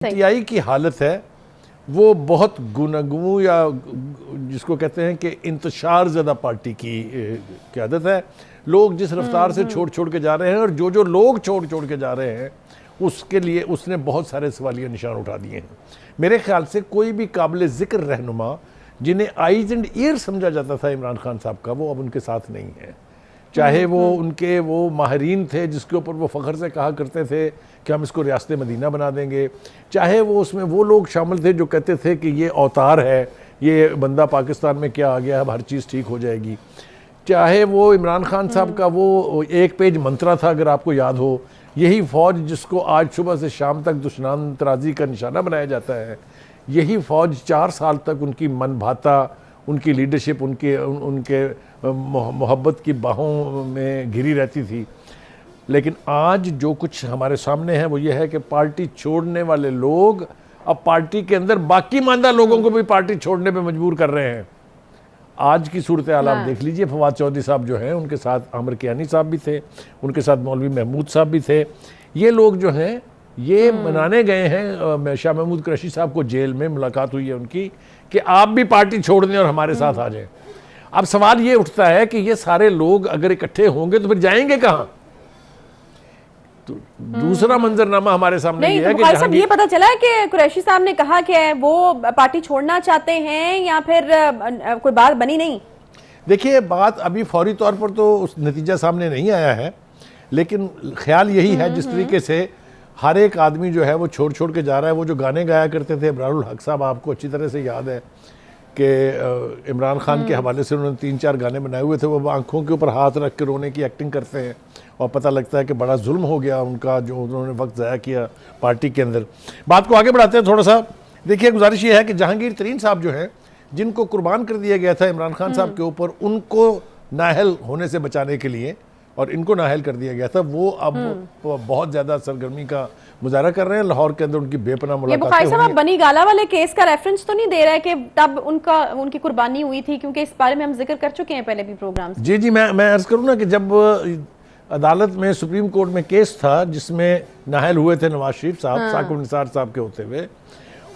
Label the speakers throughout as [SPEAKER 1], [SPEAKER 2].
[SPEAKER 1] PTI की हालत है वो बहुत गुनागू या जिसको कहते हैं कि इंतशार ज़्यादा पार्टी की क़यादत है। लोग जिस रफ्तार से छोड़ छोड़ के जा रहे हैं और जो जो लोग छोड़ छोड़ के जा रहे हैं उसके लिए उसने बहुत सारे सवालिया निशान उठा दिए हैं। मेरे ख्याल से कोई भी काबिल ज़िक्र रहनुमा जिन्हें आइज एंड ईयर समझा जाता था इमरान खान साहब का, वो अब उनके साथ नहीं है। चाहे वो उनके वो माहरीन थे जिसके ऊपर वो फ़ख्र से कहा करते थे कि हम इसको रियासत मदीना बना देंगे, चाहे वो उसमें वो लोग शामिल थे जो कहते थे कि ये अवतार है, ये बंदा पाकिस्तान में क्या आ गया, अब हर चीज़ ठीक हो जाएगी, चाहे वो इमरान खान साहब का वो एक पेज मंत्रा था, अगर आपको याद हो, यही फ़ौज जिसको आज सुबह से शाम तक दुश्मन तराजी का निशाना बनाया जाता है, यही फ़ौज 4 साल तक उनकी मन भाता, उनकी लीडरशिप, उनके मोहब्बत की बाहों में घिरी रहती थी। लेकिन आज जो कुछ हमारे सामने है वो ये है कि पार्टी छोड़ने वाले लोग अब पार्टी के अंदर बाकी मानदा लोगों को भी पार्टी छोड़ने पे मजबूर कर रहे हैं। आज की सूरत हाल आप देख लीजिए, फवाद चौधरी साहब जो हैं, उनके साथ आमिर कियानी साहब भी थे, उनके साथ मौलवी महमूद साहब भी थे। ये लोग जो हैं ये मनाने गए हैं शाह महमूद कुरैशी साहब को, जेल में मुलाकात हुई है उनकी कि आप भी पार्टी छोड़ दें और हमारे साथ आ जाएं। अब सवाल ये उठता है कि ये सारे लोग अगर इकट्ठे होंगे तो फिर जाएंगे कहाँ? तो दूसरा मंजरनामा हमारे सामने ये है कि
[SPEAKER 2] साहब ये पता चला है कि कुरैशी साहब ने कहा कि वो पार्टी छोड़ना चाहते हैं या फिर कोई बात बनी नहीं?
[SPEAKER 1] देखिए, बात अभी फौरी तौर पर तो उस नतीजा सामने नहीं आया है, लेकिन ख्याल यही है जिस तरीके से हर एक आदमी जो है वो छोड़ छोड़ के जा रहा है। वो जो गाने गाया करते थे इब्रारुल हक साहब, आपको अच्छी तरह से याद है कि इमरान खान के हवाले से उन्होंने 3-4 गाने बनाए हुए थे। वो आंखों के ऊपर हाथ रख के रोने की एक्टिंग करते हैं और पता लगता है कि बड़ा जुल्म हो गया उनका जो उन्होंने वक्त ज़ाया किया पार्टी के अंदर। बात को आगे बढ़ाते हैं थोड़ा सा। देखिए, गुजारिश ये है कि जहांगीर तरीन साहब जो हैं, जिनको कुर्बान कर दिया गया था इमरान खान साहब के ऊपर, उनको नाअहल होने से बचाने के लिए और इनको नाअहल कर दिया गया था, वो अब बहुत ज़्यादा सरगर्मी का मुजाहरा कर रहे हैं। लाहौर के अंदर उनकी बेपनाह मुलाकातें हुई हैं।
[SPEAKER 2] बनी गाला वाले केस का रेफरेंस तो नहीं दे रहा है कि तब उनकी कुर्बानी हुई थी, क्योंकि इस बारे में हम जिक्र कर चुके हैं पहले भी प्रोग्राम।
[SPEAKER 1] जी, मैं अर्ज करूँ ना कि जब अदालत में सुप्रीम कोर्ट में केस था जिसमें नाअहल हुए थे नवाज शरीफ साहब, साकिब निसार साहब के होते हुए,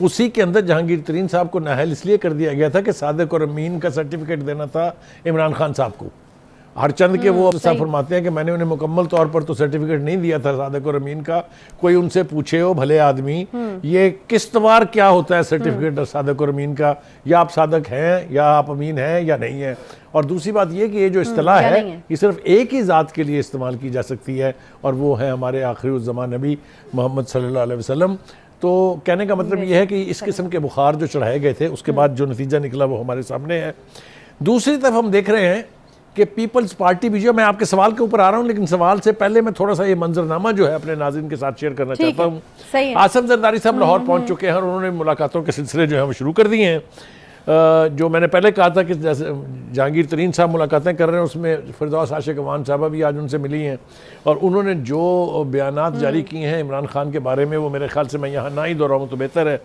[SPEAKER 1] उसी के अंदर जहांगीर तरीन साहब को नाअहल इसलिए कर दिया गया था कि सादिक और अमीन का सर्टिफिकेट देना था इमरान खान साहब को। हरचंद के वो साफ फरमाते हैं कि मैंने उन्हें मुकम्मल तौर पर तो सर्टिफिकेट नहीं दिया था सादिक और अमीन का। कोई उनसे पूछे हो भले आदमी, ये किस्तवार क्या होता है सर्टिफिकेट सादिक और अमीन का, या आप सादिक हैं या आप अमीन हैं या नहीं है। और दूसरी बात ये कि ये जो इस्तिलाह है ये सिर्फ एक ही ज़ात के लिए इस्तेमाल की जा सकती है और वो है हमारे आखिरी ज़मान नबी मोहम्मद सल्लल्लाहु अलैहि वसल्लम। तो कहने का मतलब ये है कि इस किस्म के बुखार जो चढ़ाए गए थे उसके बाद जो नतीजा निकला वो हमारे सामने है। दूसरी तरफ हम देख रहे हैं कि पीपल्स पार्टी भी, जो मैं आपके सवाल के ऊपर आ रहा हूं, लेकिन सवाल से पहले मैं थोड़ा सा ये मंजरनामा जो है अपने नाज़रीन के साथ शेयर करना चाहता हूँ। आसिम जरदारी साहब लाहौर पहुंच चुके हैं और उन्होंने मुलाकातों के सिलसिले जो है वो शुरू कर दिए हैं। जो मैंने पहले कहा था कि जैसे जहांगीर तरीन साहब मुलाकातें कर रहे हैं, उसमें फिरदौस आशिक अवान साहबा भी आज उनसे मिली हैं और उन्होंने जो बयानात जारी किए हैं इमरान खान के बारे में, वो मेरे ख्याल से मैं यहाँ ना ही दोहराऊँ तो बेहतर है।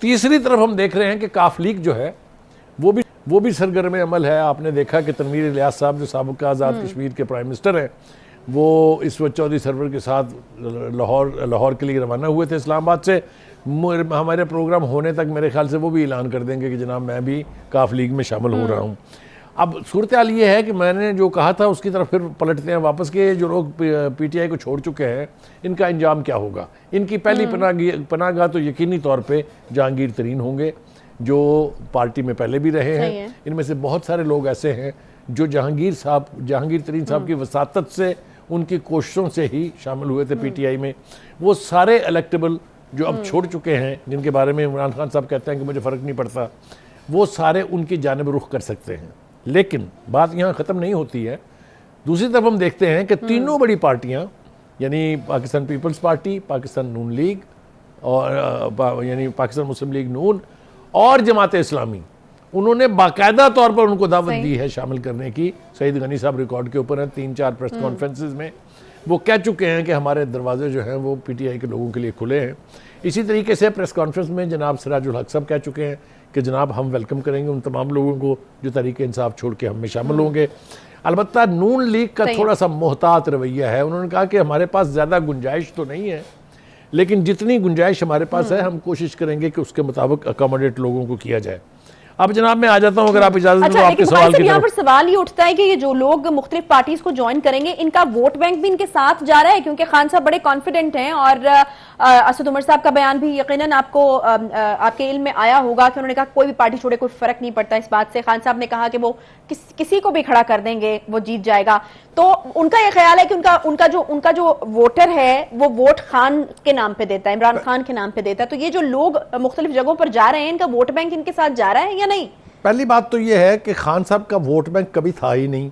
[SPEAKER 1] तीसरी तरफ हम देख रहे हैं कि काफ लीग जो है वो भी सरगर्म अमल है। आपने देखा कि तनवीर इलियास साहब जो साबिक़ आज़ाद कश्मीर के प्राइम मिनिस्टर हैं, वो इस वक्त चौधरी सरवर के साथ लाहौर के लिए रवाना हुए थे इस्लामाबाद से। हमारे प्रोग्राम होने तक मेरे ख्याल से वो भी ऐलान कर देंगे कि जनाब मैं भी काफ लीग में शामिल हो रहा हूँ। अब सूरत हाल ये है कि मैंने जो कहा था उसकी तरफ फिर पलटते हैं वापस के, जो लोग पीटीआई को छोड़ चुके हैं इनका अंजाम क्या होगा। इनकी पहली पनाहगाह तो यकीनी तौर पर जहांगीर तरीन होंगे, जो पार्टी में पहले भी रहे हैं। इनमें से बहुत सारे लोग ऐसे हैं जो जहांगीर तरीन साहब की वसातत से, उनकी कोशिशों से ही शामिल हुए थे पीटीआई में। वो सारे इलेक्टेबल जो अब छोड़ चुके हैं, जिनके बारे में इमरान खान साहब कहते हैं कि मुझे फ़र्क नहीं पड़ता, वो सारे उनकी जानिब रुख कर सकते हैं। लेकिन बात यहाँ ख़त्म नहीं होती है। दूसरी तरफ हम देखते हैं कि तीनों बड़ी पार्टियाँ, यानी पाकिस्तान पीपल्स पार्टी, पाकिस्तान नून लीग और यानी पाकिस्तान मुस्लिम लीग नून और जमात इस्लामी, उन्होंने बाकायदा तौर पर उनको दावत दी है शामिल करने की। सईद गनी साहब रिकॉर्ड के ऊपर हैं, 3-4 प्रेस कॉन्फ्रेंसेस में वो कह चुके हैं कि हमारे दरवाजे जो हैं वो पीटीआई के लोगों के लिए खुले हैं। इसी तरीके से प्रेस कॉन्फ्रेंस में जनाब सिराजुल हक साहब कह चुके हैं कि जनाब हम वेलकम करेंगे उन तमाम लोगों को जो तहरीक इंसाफ छोड़ के हम में शामिल होंगे। अलबत्ता नून लीग का थोड़ा सा मोहतात रवैया है। उन्होंने कहा कि हमारे पास ज़्यादा गुंजाइश तो नहीं है, लेकिन जितनी गुंजाइश हमारे पास है हम कोशिश करेंगे कि उसके मुताबिक अकोमोडेट लोगों को किया जाए। अब जनाब मैं आ जाता हूं, अगर आप इजाजत दें तो
[SPEAKER 2] अच्छा,
[SPEAKER 1] आपके
[SPEAKER 2] लेकिन
[SPEAKER 1] सवाल की
[SPEAKER 2] यहाँ
[SPEAKER 1] तरफ।
[SPEAKER 2] पर सवाल ये उठता है कि ये जो लोग मुख्तलिफ पार्टीज को ज्वाइन करेंगे, इनका वोट बैंक भी इनके साथ जा रहा है, क्योंकि खान साहब बड़े कॉन्फिडेंट हैं और असद उमर साहब का बयान भी यकीनन आपको आपके इल्म में आया होगा कि उन्होंने कहा कोई भी पार्टी छोड़े कोई फर्क नहीं पड़ता इस बात से। खान साहब ने कहा कि वो किसी को भी खड़ा कर देंगे, वो जीत जाएगा। तो उनका ये ख्याल है कि उनका जो वोटर है वो वोट खान के नाम पे देता है, इमरान खान के नाम पे देता है। तो ये जो लोग मुख्तलिफ जगहों पर जा रहे हैं, इनका वोट बैंक इनके साथ जा रहा है या नहीं?
[SPEAKER 1] पहली बात तो ये है कि खान साहब का वोट बैंक कभी था ही नहीं।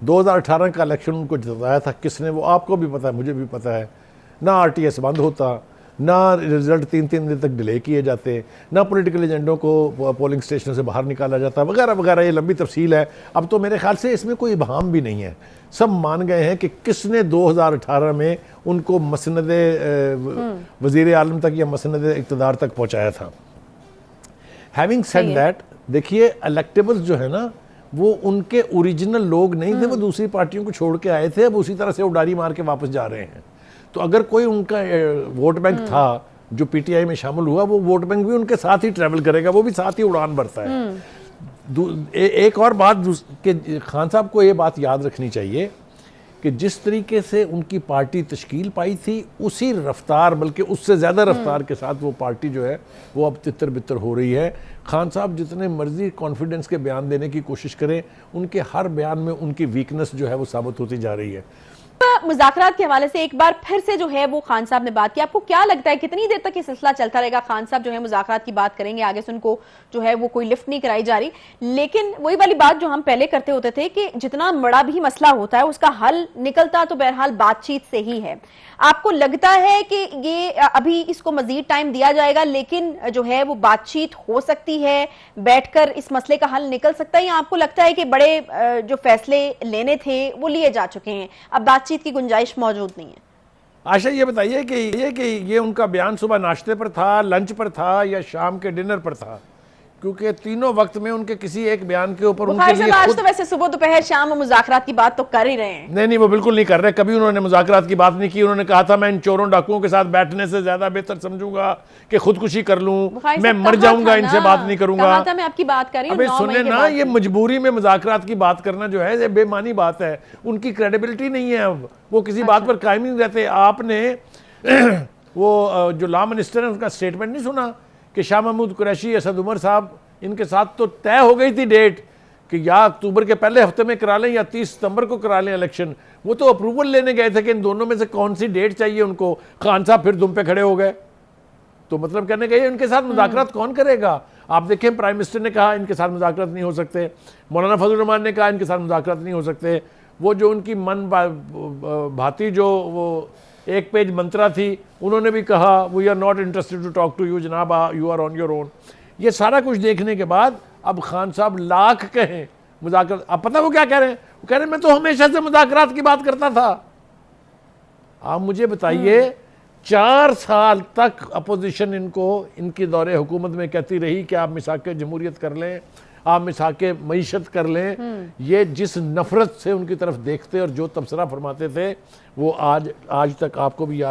[SPEAKER 1] 2018 का इलेक्शन उनको जिताया था किसने, वो आपको भी पता है, मुझे भी पता है। ना आरटीएस बंद होता, ना रिजल्ट 3-3 दिन तक डिले किए जाते, ना पॉलिटिकल एजेंडों को पोलिंग स्टेशन से बाहर निकाला जाता, वगैरह वगैरह। ये लंबी तफसील है। अब तो मेरे ख्याल से इसमें कोई इबहाम भी नहीं है। सब मान गए हैं कि किसने 2018 में उनको मसनद वज़ीर आलम तक या मसनद इक़्तिदार तक पहुँचाया था। हैविंग सेड दैट, देखिए इलेक्टेबल्स जो है ना वो उनके ओरिजिनल लोग नहीं थे, वो दूसरी पार्टियों को छोड़ के आए थे, अब उसी तरह से उड़ारी मार के वापस जा रहे हैं। तो अगर कोई उनका वोट बैंक था जो पीटीआई में शामिल हुआ, वो वोट बैंक भी उनके साथ ही ट्रैवल करेगा, वो भी साथ ही उड़ान भरता है। एक और बात कि खान साहब को ये बात याद रखनी चाहिए कि जिस तरीके से उनकी पार्टी तश्कील पाई थी, उसी रफ्तार बल्कि उससे ज़्यादा रफ्तार के साथ वो पार्टी जो है वो अब तितर बितर हो रही है। खान साहब जितने मर्जी कॉन्फिडेंस के बयान देने की कोशिश करें, उनके हर बयान में उनकी वीकनेस जो है वो साबित होती जा रही है।
[SPEAKER 2] मुज़ाकरात के हवाले से एक बार फिर से जो है वो खान साहब ने बात की। आपको क्या लगता है कितनी देर तक ये सिलसिला चलता रहेगा? खान साहब जो है मुज़ाकरात की बात करेंगे, आगे से उनको जो है वो कोई लिफ्ट नहीं कराई जा रही, लेकिन वही वाली बात जो हम पहले करते होते थे कि जितना बड़ा भी मसला होता है उसका हल निकलता तो बहरहाल बातचीत से ही है। आपको लगता है कि ये अभी इसको मजीद टाइम दिया जाएगा, लेकिन जो है वो बातचीत हो सकती है, बैठकर इस मसले का हल निकल सकता है, या आपको लगता है कि बड़े जो फैसले लेने थे वो लिए जा चुके हैं, अब बातचीत की गुंजाइश मौजूद नहीं है?
[SPEAKER 1] आशा ये बताइए कि ये उनका बयान सुबह नाश्ते पर था, लंच पर था या शाम के डिनर पर था? क्योंकि तीनों वक्त में उनके किसी एक बयान के ऊपर उनके लिए
[SPEAKER 2] आज तो वैसे सुबह दोपहर शाम मुज़ाकरात की बात तो कर ही रहे हैं।
[SPEAKER 1] नहीं, वो बिल्कुल नहीं कर रहे। कभी उन्होंने मुज़ाकरात की बात नहीं की। उन्होंने कहा था मैं इन चोरों डाकुओं के साथ बैठने से ज्यादा बेहतर समझूंगा कि खुदकुशी कर लूं, मैं मर जाऊंगा, इनसे बात नहीं करूंगा।
[SPEAKER 2] मैं आपकी बात कर रही हूं।
[SPEAKER 1] अबे सुने ना, ये मजबूरी में मुज़ाकरात की बात करना जो है ये बेमानी बात है। उनकी क्रेडिबिलिटी नहीं है, अब वो किसी बात पर कायम नहीं रहते। आपने वो जो लॉ मिनिस्टर है उनका स्टेटमेंट नहीं सुना कि शाह महमूद कुरैशी, असद उमर साहब, इनके साथ तो तय हो गई थी डेट कि या अक्टूबर के पहले हफ्ते में करा लें या 30 सितंबर को करा लें इलेक्शन। वो तो अप्रूवल लेने गए थे कि इन दोनों में से कौन सी डेट चाहिए उनको। खान साहब फिर दुम पे खड़े हो गए। तो मतलब कहने गए इनके साथ मुज़ाकरात कौन करेगा? आप देखें प्राइम मिनिस्टर ने कहा इनके साथ मुज़ाकरात नहीं हो सकते, मौलाना फजल रहमान ने कहा इनके साथ मुज़ाकरात नहीं हो सकते। वो जो उनकी मन भाती जो वो एक पेज मंत्रा थी, उन्होंने भी कहा we are not interested to talk to you जनाब, you are on your own. ये सारा कुछ देखने के बाद अब खान साहब लाख कहें मुज़ाकरात, अब पता वो क्या कह रहे हैं? वो कह रहे हैं मैं तो हमेशा से मुज़ाकरात की बात करता था। आप मुझे बताइए 4 साल तक अपोजिशन इनको इनकी दौरे हुकूमत में कहती रही कि आप मिसाके जमहूरियत कर लें, आप मिसाके मईशत कर लें। ये जिस नफरत से उनकी तरफ देखते और जो तबसरा फरमाते थे वो आज तक आपको भी याद